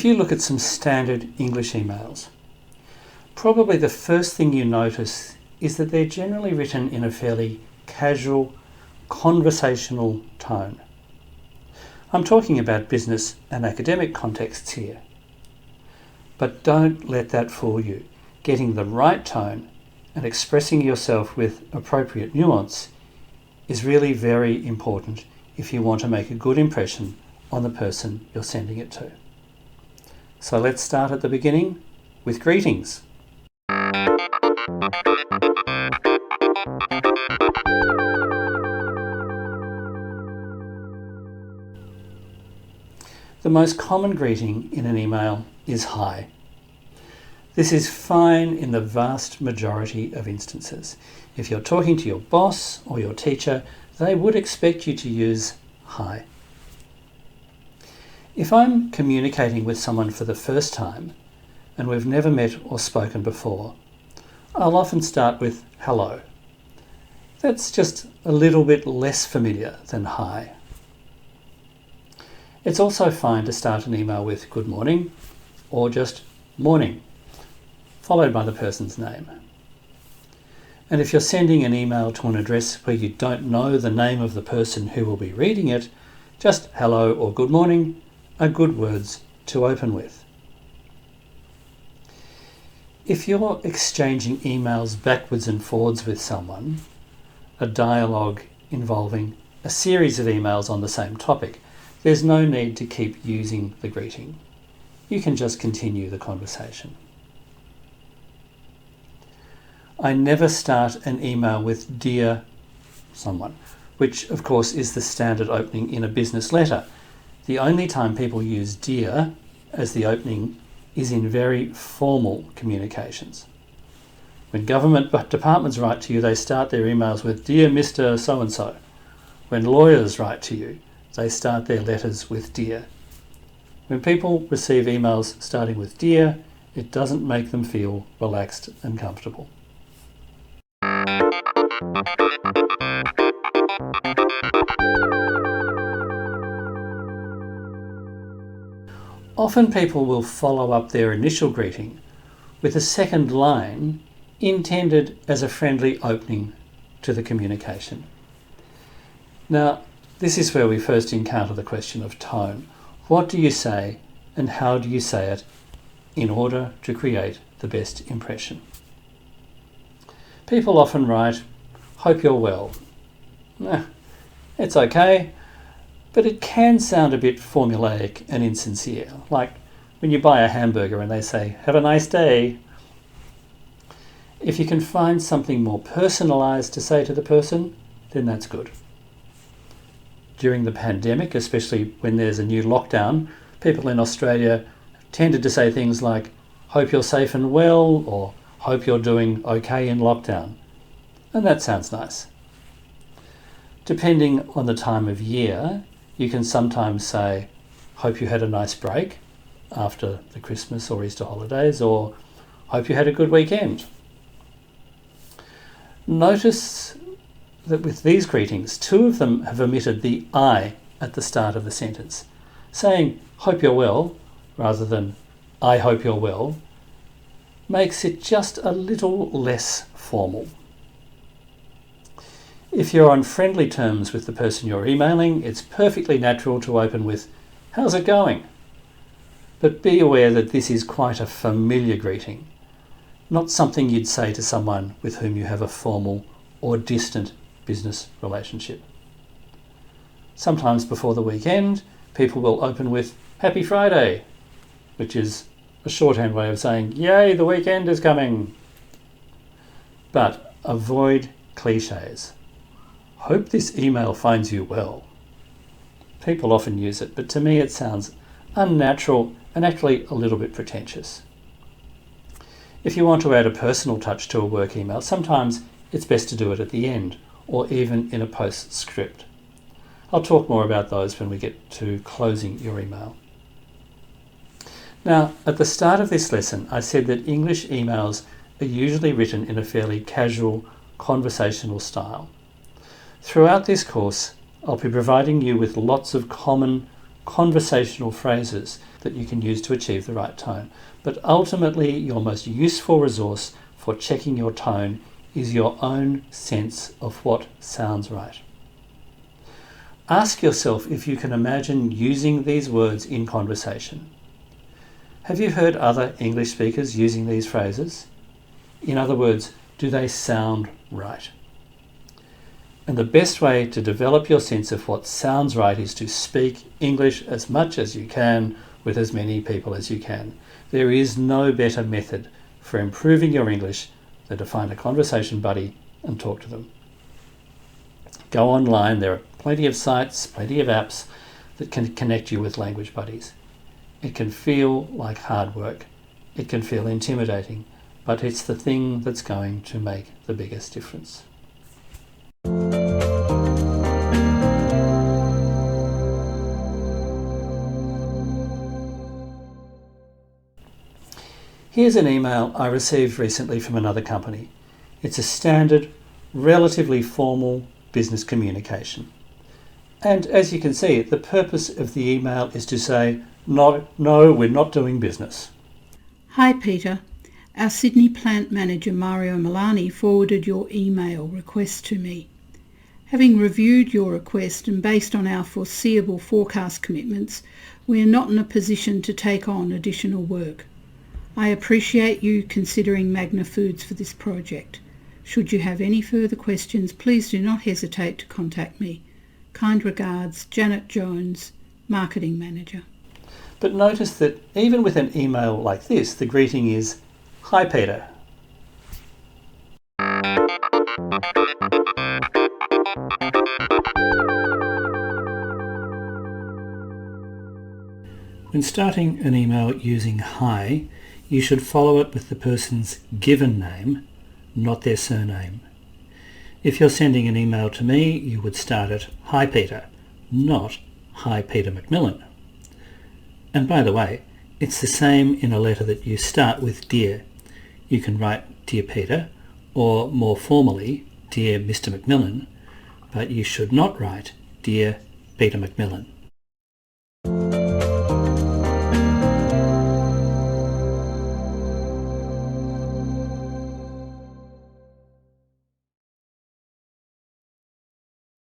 If you look at some standard English emails, probably the first thing you notice is that they're generally written in a fairly casual, conversational tone. I'm talking about business and academic contexts here. But don't let that fool you. Getting the right tone and expressing yourself with appropriate nuance is really very important if you want to make a good impression on the person you're sending it to. So let's start at the beginning with greetings. The most common greeting in an email is hi. This is fine in the vast majority of instances. If you're talking to your boss or your teacher, they would expect you to use hi. If I'm communicating with someone for the first time and we've never met or spoken before, I'll often start with hello. That's just a little bit less familiar than hi. It's also fine to start an email with good morning or just morning, followed by the person's name. And if you're sending an email to an address where you don't know the name of the person who will be reading it, just hello or good morning are good words to open with. If you're exchanging emails backwards and forwards with someone, a dialogue involving a series of emails on the same topic, there's no need to keep using the greeting. You can just continue the conversation. I never start an email with dear someone, which of course is the standard opening in a business letter. The only time people use dear as the opening is in very formal communications. When government departments write to you, they start their emails with Dear Mr. So-and-so. When lawyers write to you, they start their letters with dear. When people receive emails starting with dear, it doesn't make them feel relaxed and comfortable. Often people will follow up their initial greeting with a second line intended as a friendly opening to the communication. Now, this is where we first encounter the question of tone. What do you say and how do you say it in order to create the best impression? People often write, hope you're well. It's okay, but it can sound a bit formulaic and insincere, like when you buy a hamburger and they say, have a nice day. If you can find something more personalised to say to the person, then that's good. During the pandemic, especially when there's a new lockdown, people in Australia tended to say things like, hope you're safe and well, or hope you're doing okay in lockdown. And that sounds nice. Depending on the time of year, you can sometimes say, hope you had a nice break after the Christmas or Easter holidays, or hope you had a good weekend. Notice that with these greetings, two of them have omitted the I at the start of the sentence. Saying, hope you're well, rather than I hope you're well, makes it just a little less formal. If you're on friendly terms with the person you're emailing, it's perfectly natural to open with, how's it going? But be aware that this is quite a familiar greeting, not something you'd say to someone with whom you have a formal or distant business relationship. Sometimes before the weekend, people will open with Happy Friday, which is a shorthand way of saying, yay, the weekend is coming. But avoid cliches. Hope this email finds you well. People often use it, but to me it sounds unnatural and actually a little bit pretentious. If you want to add a personal touch to a work email, sometimes it's best to do it at the end, or even in a postscript. I'll talk more about those when we get to closing your email. Now, at the start of this lesson, I said that English emails are usually written in a fairly casual, conversational style. Throughout this course, I'll be providing you with lots of common conversational phrases that you can use to achieve the right tone. But ultimately, your most useful resource for checking your tone is your own sense of what sounds right. Ask yourself if you can imagine using these words in conversation. Have you heard other English speakers using these phrases? In other words, do they sound right? And the best way to develop your sense of what sounds right is to speak English as much as you can with as many people as you can. There is no better method for improving your English than to find a conversation buddy and talk to them. Go online, there are plenty of sites, plenty of apps that can connect you with language buddies. It can feel like hard work. It can feel intimidating, but it's the thing that's going to make the biggest difference. Here's an email I received recently from another company. It's a standard, relatively formal business communication. And as you can see, the purpose of the email is to say, no, we're not doing business. Hi Peter, our Sydney plant manager Mario Milani forwarded your email request to me. Having reviewed your request and based on our foreseeable forecast commitments, we are not in a position to take on additional work. I appreciate you considering Magna Foods for this project. Should you have any further questions, please do not hesitate to contact me. Kind regards, Janet Jones, Marketing Manager. But notice that even with an email like this, the greeting is, "Hi Peter." When starting an email using hi, you should follow it with the person's given name, not their surname. If you're sending an email to me, you would start it, "Hi Peter," not "Hi Peter McMillan." And by the way, it's the same in a letter that you start with "Dear." You can write "Dear Peter," or more formally, "Dear Mr. McMillan," but you should not write "Dear Peter McMillan."